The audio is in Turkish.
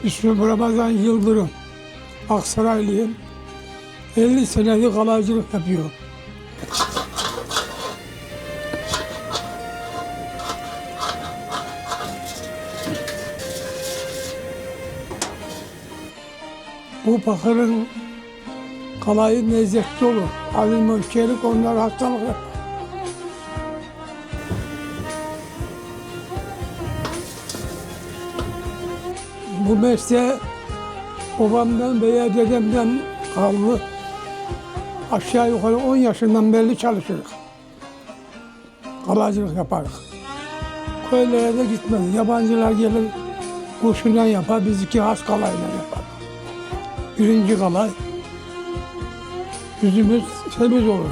İsmim Ramazan Yıldırım. Aksaraylıyım. 50 senedir kalaycılık yapıyorum. Bu bakırın kalayı lezzetli olur. Alüminyum, çelik onlar hastalık yapar. Bu mesleğe babamdan veya dedemden kaldı. Aşağı yukarı 10 yaşından beri çalışırız. Kalaycılık yaparız. Köylere de gitmez. Yabancılar gelir, kurşundan yapar, biz iki has kalayla yapar. Birinci kalay, yüzümüz temiz olur.